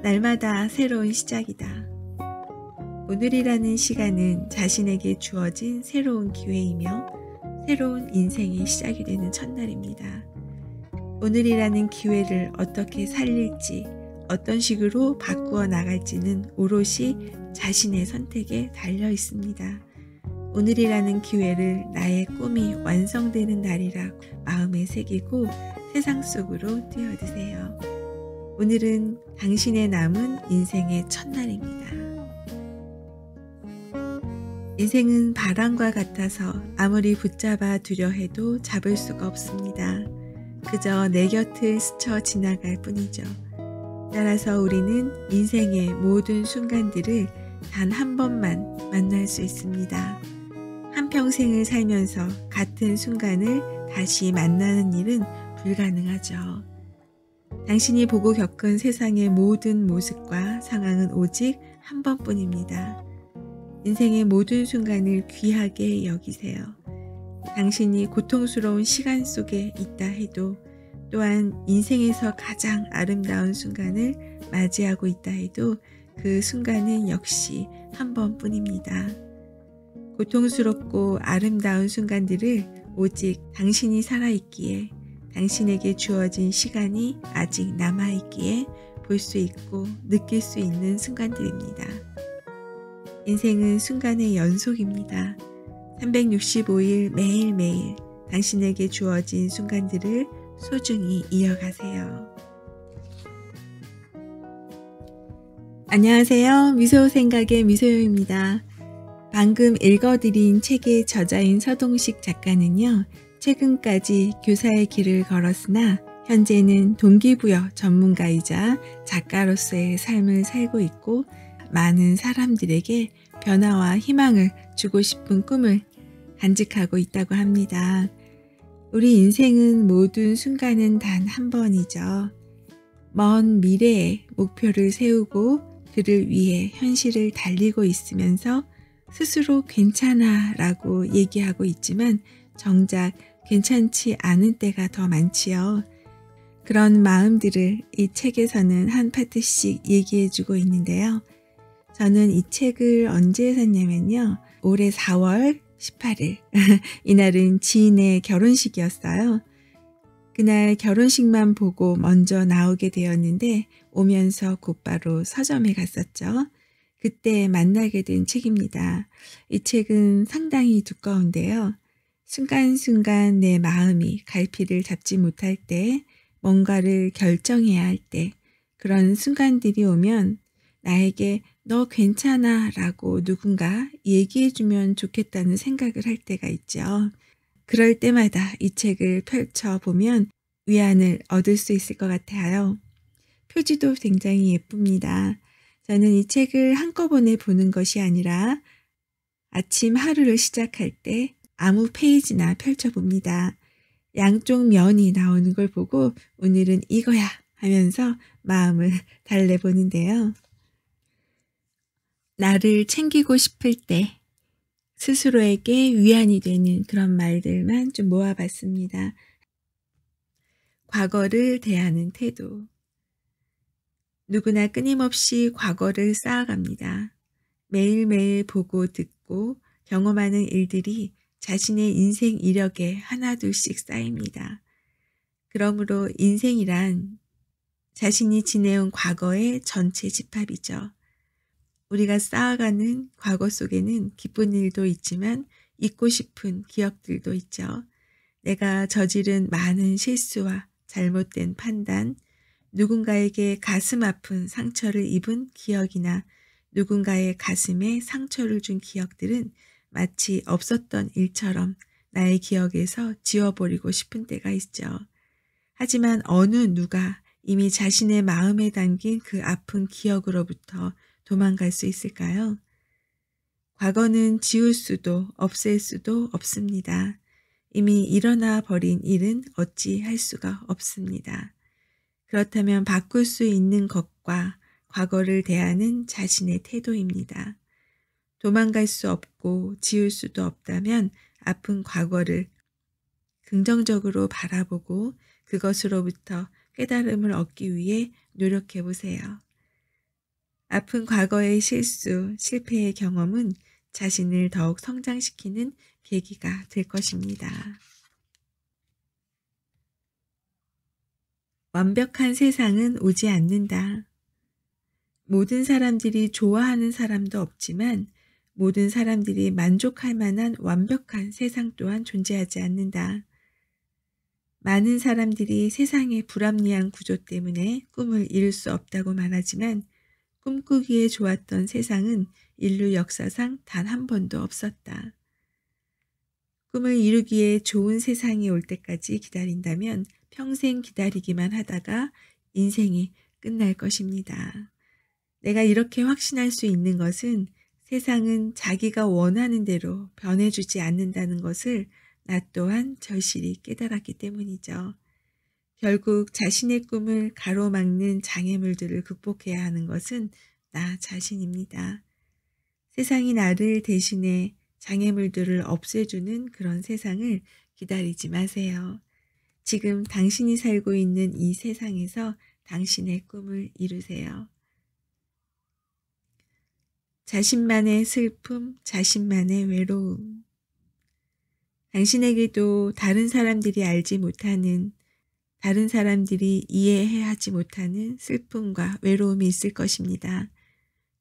날마다 새로운 시작이다. 오늘이라는 시간은 자신에게 주어진 새로운 기회이며 새로운 인생의 시작이 되는 첫날입니다. 오늘이라는 기회를 어떻게 살릴지, 어떤 식으로 바꾸어 나갈지는 오롯이 자신의 선택에 달려 있습니다. 오늘이라는 기회를 나의 꿈이 완성되는 날이라고 마음에 새기고 세상 속으로 뛰어드세요. 오늘은 당신의 남은 인생의 첫날입니다. 인생은 바람과 같아서 아무리 붙잡아 두려 해도 잡을 수가 없습니다. 그저 내 곁을 스쳐 지나갈 뿐이죠. 따라서 우리는 인생의 모든 순간들을 단 한 번만 만날 수 있습니다. 한평생을 살면서 같은 순간을 다시 만나는 일은 불가능하죠. 당신이 보고 겪은 세상의 모든 모습과 상황은 오직 한 번뿐입니다. 인생의 모든 순간을 귀하게 여기세요. 당신이 고통스러운 시간 속에 있다 해도, 또한 인생에서 가장 아름다운 순간을 맞이하고 있다 해도 그 순간은 역시 한 번뿐입니다. 고통스럽고 아름다운 순간들을 오직 당신이 살아있기에, 당신에게 주어진 시간이 아직 남아있기에 볼 수 있고 느낄 수 있는 순간들입니다. 인생은 순간의 연속입니다. 365일 매일매일 당신에게 주어진 순간들을 소중히 이어가세요. 안녕하세요. 미소 생각의 미소영입니다. 방금 읽어드린 책의 저자인 서동식 작가는요, 최근까지 교사의 길을 걸었으나 현재는 동기부여 전문가이자 작가로서의 삶을 살고 있고, 많은 사람들에게 변화와 희망을 주고 싶은 꿈을 간직하고 있다고 합니다. 우리 인생은 모든 순간은 단 한 번이죠. 먼 미래에 목표를 세우고 그를 위해 현실을 달리고 있으면서 스스로 괜찮아 라고 얘기하고 있지만 정작 괜찮지 않은 때가 더 많지요. 그런 마음들을 이 책에서는 한 파트씩 얘기해주고 있는데요. 저는 이 책을 언제 샀냐면요, 올해 4월 18일 이날은 지인의 결혼식이었어요. 그날 결혼식만 보고 먼저 나오게 되었는데 오면서 곧바로 서점에 갔었죠. 그때 만나게 된 책입니다. 이 책은 상당히 두꺼운데요. 순간순간 내 마음이 갈피를 잡지 못할 때, 뭔가를 결정해야 할 때, 그런 순간들이 오면 나에게 너 괜찮아 라고 누군가 얘기해주면 좋겠다는 생각을 할 때가 있죠. 그럴 때마다 이 책을 펼쳐보면 위안을 얻을 수 있을 것 같아요. 표지도 굉장히 예쁩니다. 저는 이 책을 한꺼번에 보는 것이 아니라 아침 하루를 시작할 때 아무 페이지나 펼쳐봅니다. 양쪽 면이 나오는 걸 보고 오늘은 이거야 하면서 마음을 달래보는데요. 나를 챙기고 싶을 때 스스로에게 위안이 되는 그런 말들만 좀 모아봤습니다. 과거를 대하는 태도. 누구나 끊임없이 과거를 쌓아갑니다. 매일매일 보고 듣고 경험하는 일들이 자신의 인생 이력에 하나둘씩 쌓입니다. 그러므로 인생이란 자신이 지내온 과거의 전체 집합이죠. 우리가 쌓아가는 과거 속에는 기쁜 일도 있지만 잊고 싶은 기억들도 있죠. 내가 저지른 많은 실수와 잘못된 판단, 누군가에게 가슴 아픈 상처를 입은 기억이나 누군가의 가슴에 상처를 준 기억들은 마치 없었던 일처럼 나의 기억에서 지워버리고 싶은 때가 있죠. 하지만 어느 누가 이미 자신의 마음에 담긴 그 아픈 기억으로부터 도망갈 수 있을까요? 과거는 지울 수도 없앨 수도 없습니다. 이미 일어나 버린 일은 어찌 할 수가 없습니다. 그렇다면 바꿀 수 있는 것과 과거를 대하는 자신의 태도입니다. 도망갈 수 없고 지울 수도 없다면 아픈 과거를 긍정적으로 바라보고 그것으로부터 깨달음을 얻기 위해 노력해 보세요. 아픈 과거의 실수, 실패의 경험은 자신을 더욱 성장시키는 계기가 될 것입니다. 완벽한 세상은 오지 않는다. 모든 사람들이 좋아하는 사람도 없지만 모든 사람들이 만족할 만한 완벽한 세상 또한 존재하지 않는다. 많은 사람들이 세상의 불합리한 구조 때문에 꿈을 이룰 수 없다고 말하지만 꿈꾸기에 좋았던 세상은 인류 역사상 단 한 번도 없었다. 꿈을 이루기에 좋은 세상이 올 때까지 기다린다면 평생 기다리기만 하다가 인생이 끝날 것입니다. 내가 이렇게 확신할 수 있는 것은 세상은 자기가 원하는 대로 변해주지 않는다는 것을 나 또한 절실히 깨달았기 때문이죠. 결국 자신의 꿈을 가로막는 장애물들을 극복해야 하는 것은 나 자신입니다. 세상이 나를 대신해 장애물들을 없애주는 그런 세상을 기다리지 마세요. 지금 당신이 살고 있는 이 세상에서 당신의 꿈을 이루세요. 자신만의 슬픔, 자신만의 외로움. 당신에게도 다른 사람들이 알지 못하는, 다른 사람들이 이해하지 못하는 슬픔과 외로움이 있을 것입니다.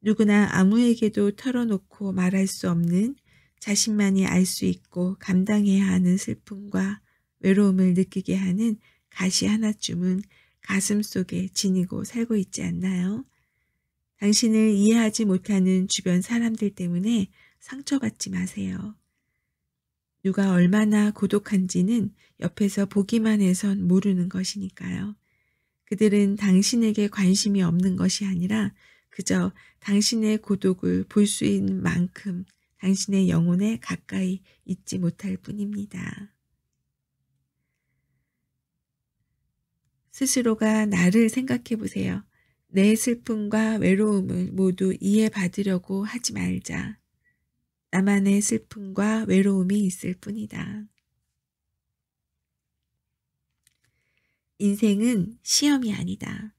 누구나 아무에게도 털어놓고 말할 수 없는 자신만이 알 수 있고 감당해야 하는 슬픔과 외로움을 느끼게 하는 가시 하나쯤은 가슴 속에 지니고 살고 있지 않나요? 당신을 이해하지 못하는 주변 사람들 때문에 상처받지 마세요. 누가 얼마나 고독한지는 옆에서 보기만 해선 모르는 것이니까요. 그들은 당신에게 관심이 없는 것이 아니라 그저 당신의 고독을 볼 수 있는 만큼 당신의 영혼에 가까이 있지 못할 뿐입니다. 스스로가 나를 생각해 보세요. 내 슬픔과 외로움을 모두 이해받으려고 하지 말자. 나만의 슬픔과 외로움이 있을 뿐이다. 인생은 시험이 아니다.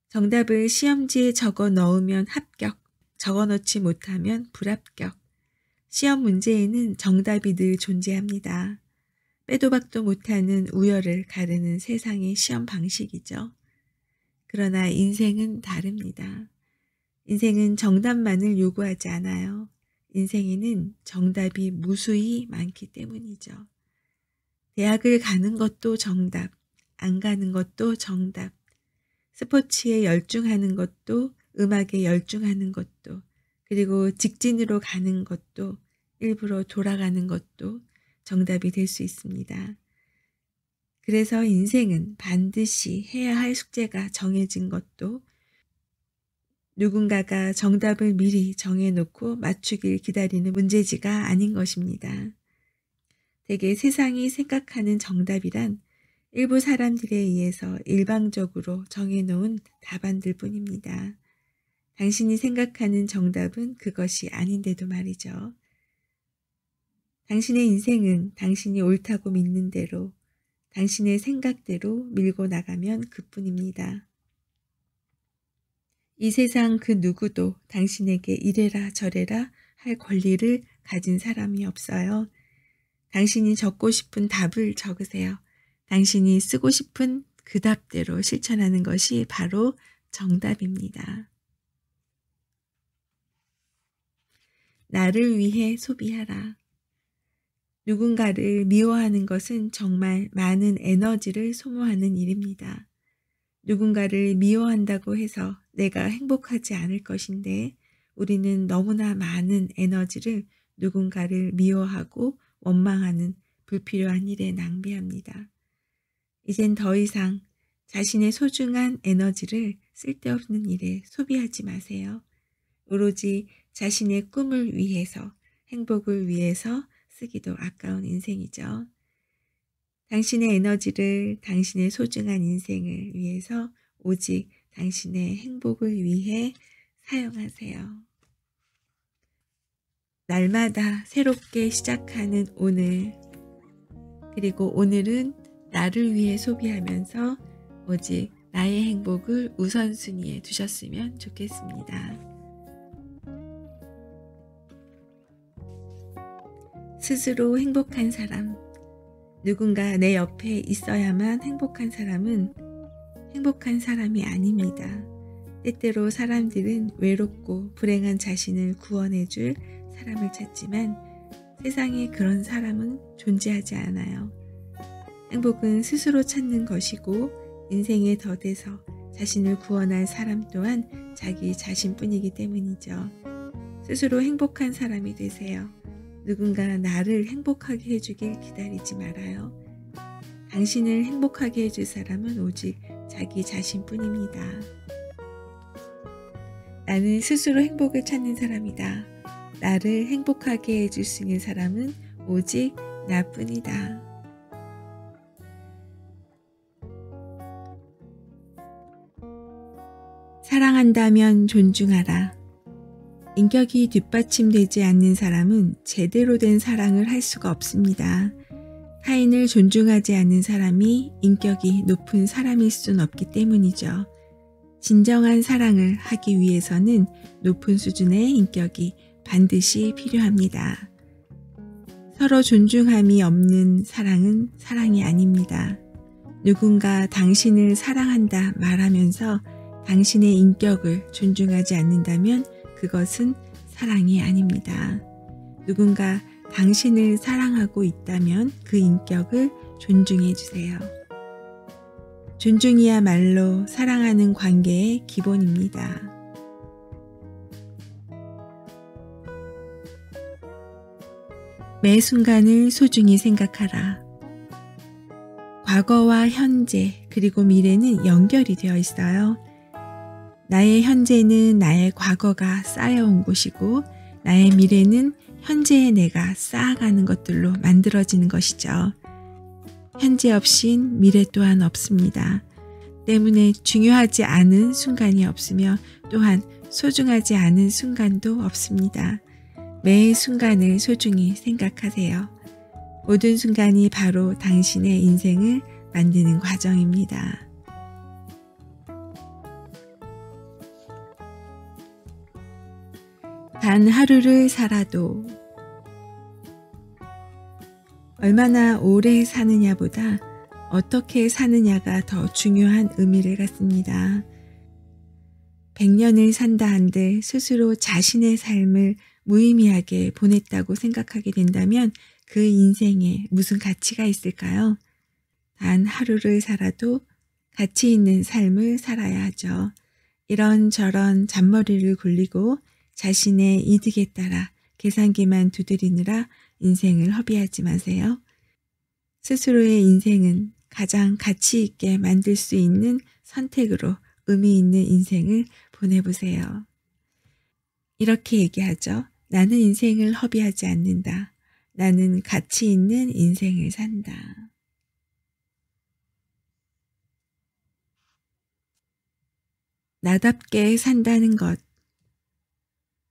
정답을 시험지에 적어 넣으면 합격, 적어 넣지 못하면 불합격. 시험 문제에는 정답이 늘 존재합니다. 빼도 박도 못하는 우열을 가르는 세상의 시험 방식이죠. 그러나 인생은 다릅니다. 인생은 정답만을 요구하지 않아요. 인생에는 정답이 무수히 많기 때문이죠. 대학을 가는 것도 정답, 안 가는 것도 정답, 스포츠에 열중하는 것도, 음악에 열중하는 것도, 그리고 직진으로 가는 것도, 일부러 돌아가는 것도 정답이 될 수 있습니다. 그래서 인생은 반드시 해야 할 숙제가 정해진 것도 누군가가 정답을 미리 정해놓고 맞추길 기다리는 문제지가 아닌 것입니다. 대개 세상이 생각하는 정답이란 일부 사람들에 의해서 일방적으로 정해놓은 답안들 뿐입니다. 당신이 생각하는 정답은 그것이 아닌데도 말이죠. 당신의 인생은 당신이 옳다고 믿는 대로, 당신의 생각대로 밀고 나가면 그뿐입니다. 이 세상 그 누구도 당신에게 이래라 저래라 할 권리를 가진 사람이 없어요. 당신이 적고 싶은 답을 적으세요. 당신이 쓰고 싶은 그 답대로 실천하는 것이 바로 정답입니다. 나를 위해 소비하라. 누군가를 미워하는 것은 정말 많은 에너지를 소모하는 일입니다. 누군가를 미워한다고 해서 내가 행복하지 않을 것인데 우리는 너무나 많은 에너지를 누군가를 미워하고 원망하는 불필요한 일에 낭비합니다. 이젠 더 이상 자신의 소중한 에너지를 쓸데없는 일에 소비하지 마세요. 오로지 자신의 꿈을 위해서, 행복을 위해서 쓰기도 아까운 인생이죠. 당신의 에너지를 당신의 소중한 인생을 위해서 오직 당신의 행복을 위해 사용하세요. 날마다 새롭게 시작하는 오늘, 그리고 오늘은 나를 위해 소비하면서 오직 나의 행복을 우선순위에 두셨으면 좋겠습니다. 스스로 행복한 사람. 누군가 내 옆에 있어야만 행복한 사람은 행복한 사람이 아닙니다. 때때로 사람들은 외롭고 불행한 자신을 구원해줄 사람을 찾지만 세상에 그런 사람은 존재하지 않아요. 행복은 스스로 찾는 것이고 인생의 덫에서 자신을 구원할 사람 또한 자기 자신뿐이기 때문이죠. 스스로 행복한 사람이 되세요. 누군가 나를 행복하게 해주길 기다리지 말아요. 당신을 행복하게 해줄 사람은 오직 자기 자신뿐입니다. 나는 스스로 행복을 찾는 사람이다. 나를 행복하게 해줄 수 있는 사람은 오직 나뿐이다. 사랑한다면 존중하라. 인격이 뒷받침되지 않는 사람은 제대로 된 사랑을 할 수가 없습니다. 타인을 존중하지 않는 사람이 인격이 높은 사람일 수는 없기 때문이죠. 진정한 사랑을 하기 위해서는 높은 수준의 인격이 반드시 필요합니다. 서로 존중함이 없는 사랑은 사랑이 아닙니다. 누군가 당신을 사랑한다 말하면서 당신의 인격을 존중하지 않는다면 그것은 사랑이 아닙니다. 누군가 당신을 사랑하고 있다면 그 인격을 존중해 주세요. 존중이야말로 사랑하는 관계의 기본입니다. 매 순간을 소중히 생각하라. 과거와 현재 그리고 미래는 연결이 되어 있어요. 나의 현재는 나의 과거가 쌓여온 곳이고 나의 미래는 현재의 내가 쌓아가는 것들로 만들어지는 것이죠. 현재 없인 미래 또한 없습니다. 때문에 중요하지 않은 순간이 없으며 또한 소중하지 않은 순간도 없습니다. 매 순간을 소중히 생각하세요. 모든 순간이 바로 당신의 인생을 만드는 과정입니다. 단 하루를 살아도 얼마나 오래 사느냐보다 어떻게 사느냐가 더 중요한 의미를 갖습니다. 100년을 산다 한들 스스로 자신의 삶을 무의미하게 보냈다고 생각하게 된다면 그 인생에 무슨 가치가 있을까요? 단 하루를 살아도 가치 있는 삶을 살아야 하죠. 이런저런 잔머리를 굴리고 자신의 이득에 따라 계산기만 두드리느라 인생을 허비하지 마세요. 스스로의 인생은 가장 가치 있게 만들 수 있는 선택으로 의미 있는 인생을 보내보세요. 이렇게 얘기하죠. 나는 인생을 허비하지 않는다. 나는 가치 있는 인생을 산다. 나답게 산다는 것.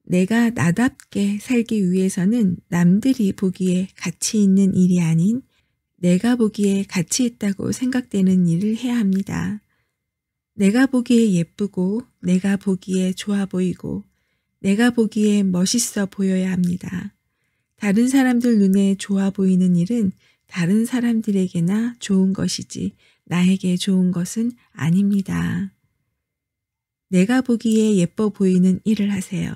내가 나답게 살기 위해서는 남들이 보기에 가치 있는 일이 아닌 내가 보기에 가치 있다고 생각되는 일을 해야 합니다. 내가 보기에 예쁘고 내가 보기에 좋아 보이고 내가 보기에 멋있어 보여야 합니다. 다른 사람들 눈에 좋아 보이는 일은 다른 사람들에게나 좋은 것이지 나에게 좋은 것은 아닙니다. 내가 보기에 예뻐 보이는 일을 하세요.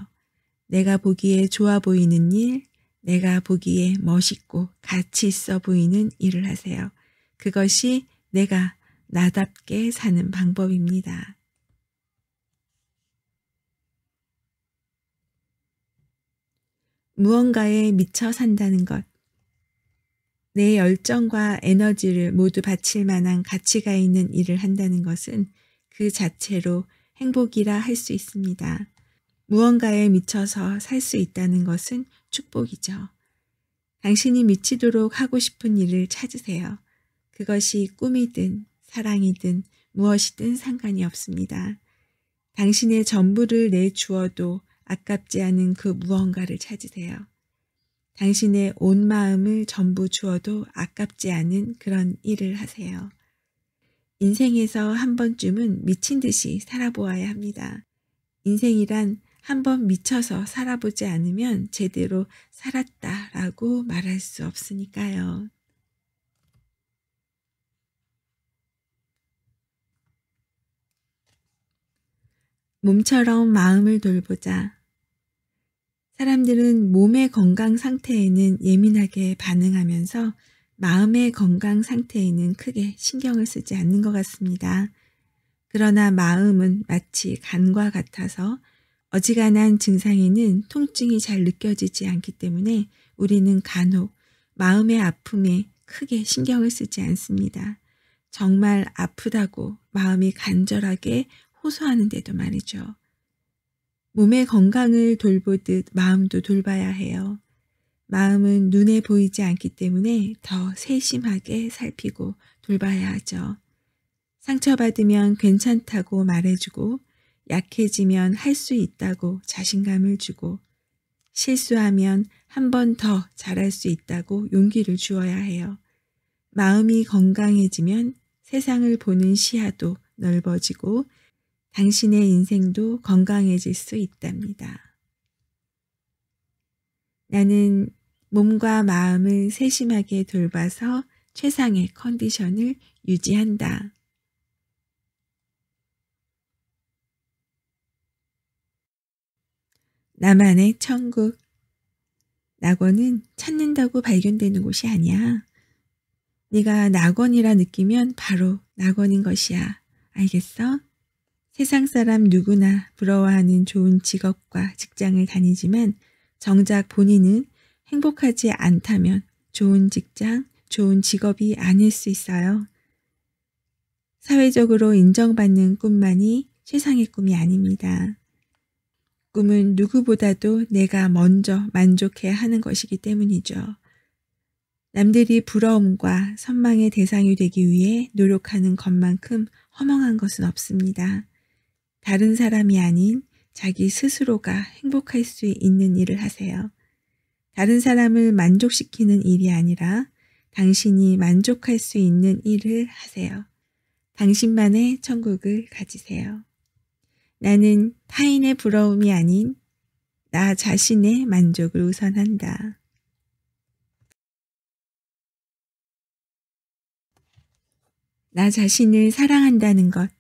내가 보기에 좋아 보이는 일, 내가 보기에 멋있고 가치 있어 보이는 일을 하세요. 그것이 내가 나답게 사는 방법입니다. 무언가에 미쳐 산다는 것. 내 열정과 에너지를 모두 바칠 만한 가치가 있는 일을 한다는 것은 그 자체로 행복이라 할 수 있습니다. 무언가에 미쳐서 살 수 있다는 것은 축복이죠. 당신이 미치도록 하고 싶은 일을 찾으세요. 그것이 꿈이든 사랑이든 무엇이든 상관이 없습니다. 당신의 전부를 내주어도 아깝지 않은 그 무언가를 찾으세요. 당신의 온 마음을 전부 주어도 아깝지 않은 그런 일을 하세요. 인생에서 한 번쯤은 미친 듯이 살아보아야 합니다. 인생이란 한 번 미쳐서 살아보지 않으면 제대로 살았다라고 말할 수 없으니까요. 몸처럼 마음을 돌보자. 사람들은 몸의 건강 상태에는 예민하게 반응하면서 마음의 건강 상태에는 크게 신경을 쓰지 않는 것 같습니다. 그러나 마음은 마치 간과 같아서 어지간한 증상에는 통증이 잘 느껴지지 않기 때문에 우리는 간혹 마음의 아픔에 크게 신경을 쓰지 않습니다. 정말 아프다고 마음이 간절하게 호소하는데도 말이죠. 몸의 건강을 돌보듯 마음도 돌봐야 해요. 마음은 눈에 보이지 않기 때문에 더 세심하게 살피고 돌봐야 하죠. 상처받으면 괜찮다고 말해주고 약해지면 할 수 있다고 자신감을 주고 실수하면 한 번 더 잘할 수 있다고 용기를 주어야 해요. 마음이 건강해지면 세상을 보는 시야도 넓어지고 당신의 인생도 건강해질 수 있답니다. 나는 몸과 마음을 세심하게 돌봐서 최상의 컨디션을 유지한다. 나만의 천국. 낙원은 찾는다고 발견되는 곳이 아니야. 네가 낙원이라 느끼면 바로 낙원인 것이야. 알겠어? 세상 사람 누구나 부러워하는 좋은 직업과 직장을 다니지만 정작 본인은 행복하지 않다면 좋은 직장, 좋은 직업이 아닐 수 있어요. 사회적으로 인정받는 꿈만이 최상의 꿈이 아닙니다. 꿈은 누구보다도 내가 먼저 만족해야 하는 것이기 때문이죠. 남들이 부러움과 선망의 대상이 되기 위해 노력하는 것만큼 허망한 것은 없습니다. 다른 사람이 아닌 자기 스스로가 행복할 수 있는 일을 하세요. 다른 사람을 만족시키는 일이 아니라 당신이 만족할 수 있는 일을 하세요. 당신만의 천국을 가지세요. 나는 타인의 부러움이 아닌 나 자신의 만족을 우선한다. 나 자신을 사랑한다는 것.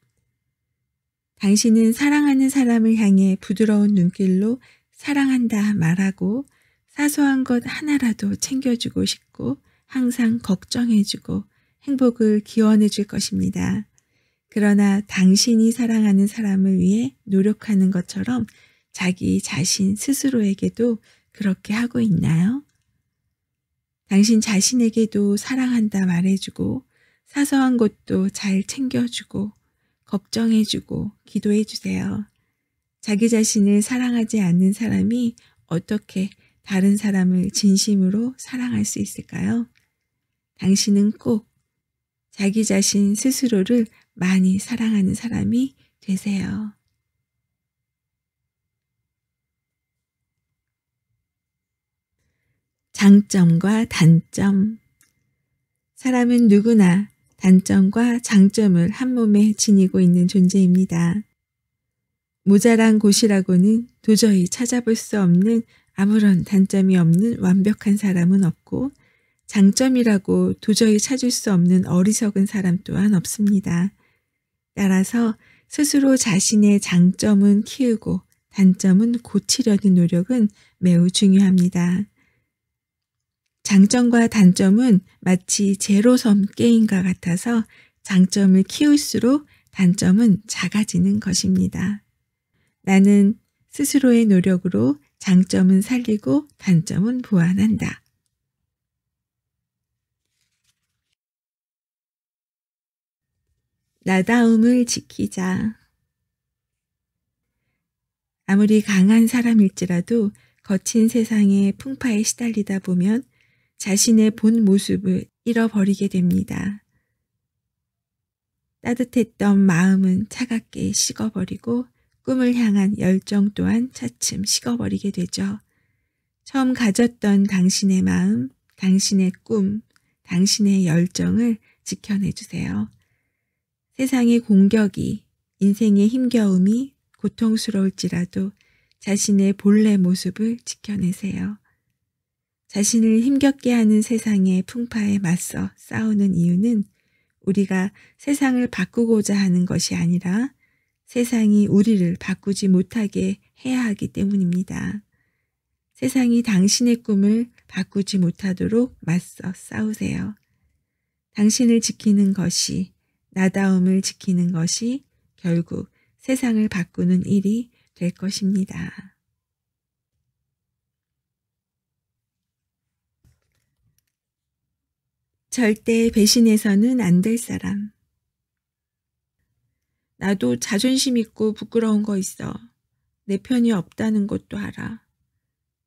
당신은 사랑하는 사람을 향해 부드러운 눈길로 사랑한다 말하고 사소한 것 하나라도 챙겨주고 싶고 항상 걱정해주고 행복을 기원해 줄 것입니다. 그러나 당신이 사랑하는 사람을 위해 노력하는 것처럼 자기 자신 스스로에게도 그렇게 하고 있나요? 당신 자신에게도 사랑한다 말해주고 사소한 것도 잘 챙겨주고 걱정해주고 기도해주세요. 자기 자신을 사랑하지 않는 사람이 어떻게 다른 사람을 진심으로 사랑할 수 있을까요? 당신은 꼭 자기 자신 스스로를 많이 사랑하는 사람이 되세요. 장점과 단점. 사람은 누구나 단점과 장점을 한 몸에 지니고 있는 존재입니다. 모자란 곳이라고는 도저히 찾아볼 수 없는 아무런 단점이 없는 완벽한 사람은 없고 장점이라고 도저히 찾을 수 없는 어리석은 사람 또한 없습니다. 따라서 스스로 자신의 장점은 키우고 단점은 고치려는 노력은 매우 중요합니다. 장점과 단점은 마치 제로섬 게임과 같아서 장점을 키울수록 단점은 작아지는 것입니다. 나는 스스로의 노력으로 장점은 살리고 단점은 보완한다. 나다움을 지키자. 아무리 강한 사람일지라도 거친 세상의 풍파에 시달리다 보면 자신의 본 모습을 잃어버리게 됩니다. 따뜻했던 마음은 차갑게 식어버리고 꿈을 향한 열정 또한 차츰 식어버리게 되죠. 처음 가졌던 당신의 마음, 당신의 꿈, 당신의 열정을 지켜내주세요. 세상의 공격이, 인생의 힘겨움이 고통스러울지라도 자신의 본래 모습을 지켜내세요. 자신을 힘겹게 하는 세상의 풍파에 맞서 싸우는 이유는 우리가 세상을 바꾸고자 하는 것이 아니라 세상이 우리를 바꾸지 못하게 해야 하기 때문입니다. 세상이 당신의 꿈을 바꾸지 못하도록 맞서 싸우세요. 당신을 지키는 것이, 나다움을 지키는 것이 결국 세상을 바꾸는 일이 될 것입니다. 절대 배신해서는 안 될 사람. 나도 자존심 있고 부끄러운 거 있어. 내 편이 없다는 것도 알아.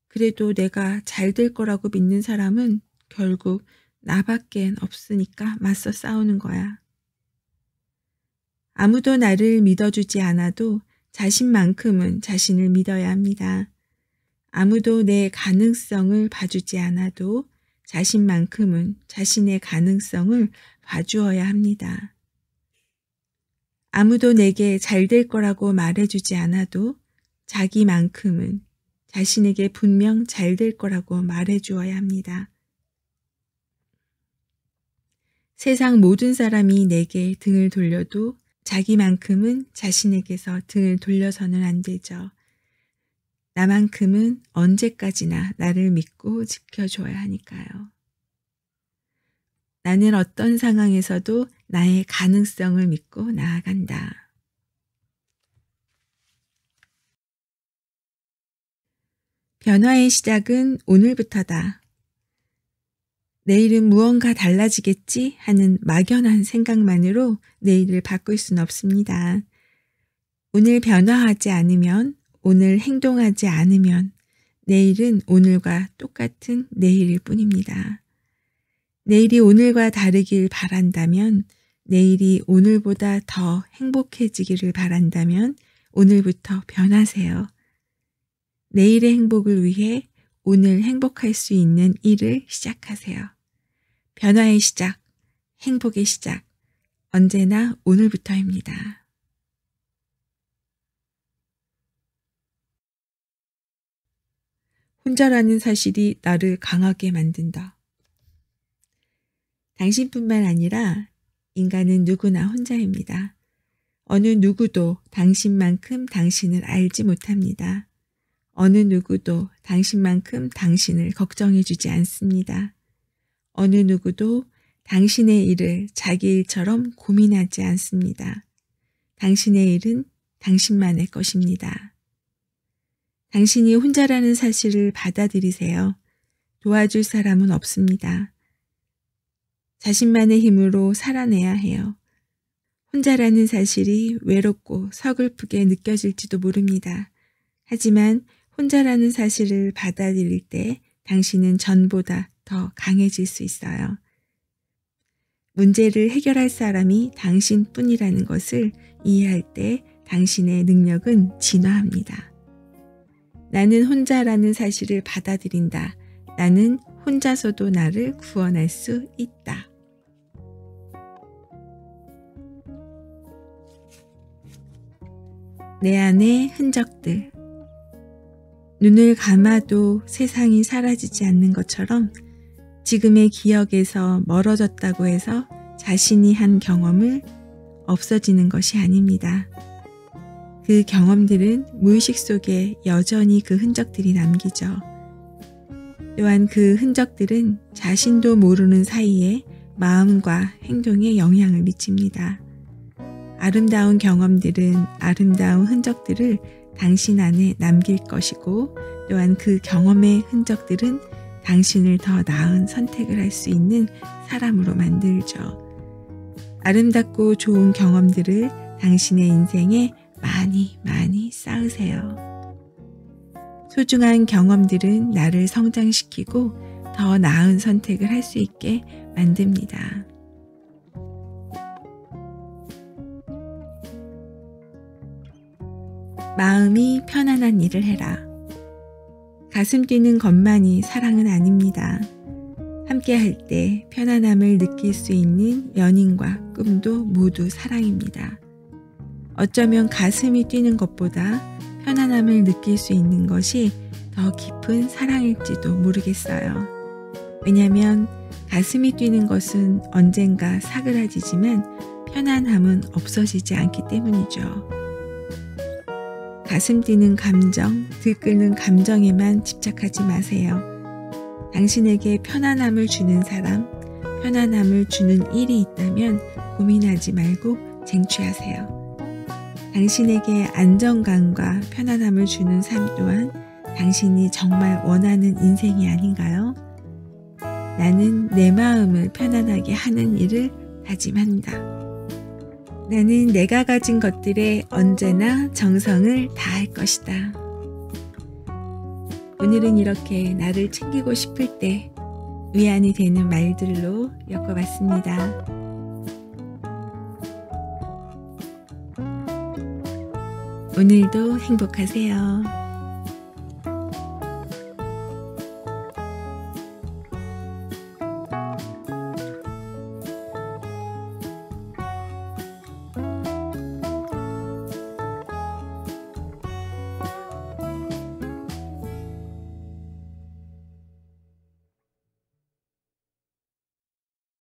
그래도 내가 잘 될 거라고 믿는 사람은 결국 나밖엔 없으니까 맞서 싸우는 거야. 아무도 나를 믿어주지 않아도 자신만큼은 자신을 믿어야 합니다. 아무도 내 가능성을 봐주지 않아도 자신만큼은 자신의 가능성을 봐주어야 합니다. 아무도 내게 잘 될 거라고 말해주지 않아도 자기만큼은 자신에게 분명 잘 될 거라고 말해주어야 합니다. 세상 모든 사람이 내게 등을 돌려도 자기만큼은 자신에게서 등을 돌려서는 안 되죠. 나만큼은 언제까지나 나를 믿고 지켜줘야 하니까요. 나는 어떤 상황에서도 나의 가능성을 믿고 나아간다. 변화의 시작은 오늘부터다. 내일은 무언가 달라지겠지 하는 막연한 생각만으로 내일을 바꿀 순 없습니다. 오늘 변화하지 않으면, 오늘 행동하지 않으면 내일은 오늘과 똑같은 내일일 뿐입니다. 내일이 오늘과 다르길 바란다면, 내일이 오늘보다 더 행복해지기를 바란다면 오늘부터 변하세요. 내일의 행복을 위해 오늘 행복할 수 있는 일을 시작하세요. 변화의 시작, 행복의 시작, 언제나 오늘부터입니다. 혼자라는 사실이 나를 강하게 만든다. 당신뿐만 아니라 인간은 누구나 혼자입니다. 어느 누구도 당신만큼 당신을 알지 못합니다. 어느 누구도 당신만큼 당신을 걱정해주지 않습니다. 어느 누구도 당신의 일을 자기 일처럼 고민하지 않습니다. 당신의 일은 당신만의 것입니다. 당신이 혼자라는 사실을 받아들이세요. 도와줄 사람은 없습니다. 자신만의 힘으로 살아내야 해요. 혼자라는 사실이 외롭고 서글프게 느껴질지도 모릅니다. 하지만 혼자라는 사실을 받아들일 때 당신은 전보다 더 강해질 수 있어요. 문제를 해결할 사람이 당신뿐이라는 것을 이해할 때 당신의 능력은 진화합니다. 나는 혼자라는 사실을 받아들인다. 나는 혼자서도 나를 구원할 수 있다. 내 안의 흔적들. 눈을 감아도 세상이 사라지지 않는 것처럼 지금의 기억에서 멀어졌다고 해서 자신이 한 경험을 없어지는 것이 아닙니다. 그 경험들은 무의식 속에 여전히 그 흔적들이 남기죠. 또한 그 흔적들은 자신도 모르는 사이에 마음과 행동에 영향을 미칩니다. 아름다운 경험들은 아름다운 흔적들을 당신 안에 남길 것이고, 또한 그 경험의 흔적들은 당신을 더 나은 선택을 할 수 있는 사람으로 만들죠. 아름답고 좋은 경험들을 당신의 인생에 많이 쌓으세요. 소중한 경험들은 나를 성장시키고 더 나은 선택을 할 수 있게 만듭니다. 마음이 편안한 일을 해라. 가슴 뛰는 것만이 사랑은 아닙니다. 함께 할 때 편안함을 느낄 수 있는 연인과 꿈도 모두 사랑입니다. 어쩌면 가슴이 뛰는 것보다 편안함을 느낄 수 있는 것이 더 깊은 사랑일지도 모르겠어요. 왜냐하면 가슴이 뛰는 것은 언젠가 사그라지지만 편안함은 없어지지 않기 때문이죠. 가슴 뛰는 감정, 들끓는 감정에만 집착하지 마세요. 당신에게 편안함을 주는 사람, 편안함을 주는 일이 있다면 고민하지 말고 쟁취하세요. 당신에게 안정감과 편안함을 주는 삶 또한 당신이 정말 원하는 인생이 아닌가요? 나는 내 마음을 편안하게 하는 일을 다짐한다. 나는 내가 가진 것들에 언제나 정성을 다할 것이다. 오늘은 이렇게 나를 챙기고 싶을 때 위안이 되는 말들로 엮어봤습니다. 오늘도 행복하세요.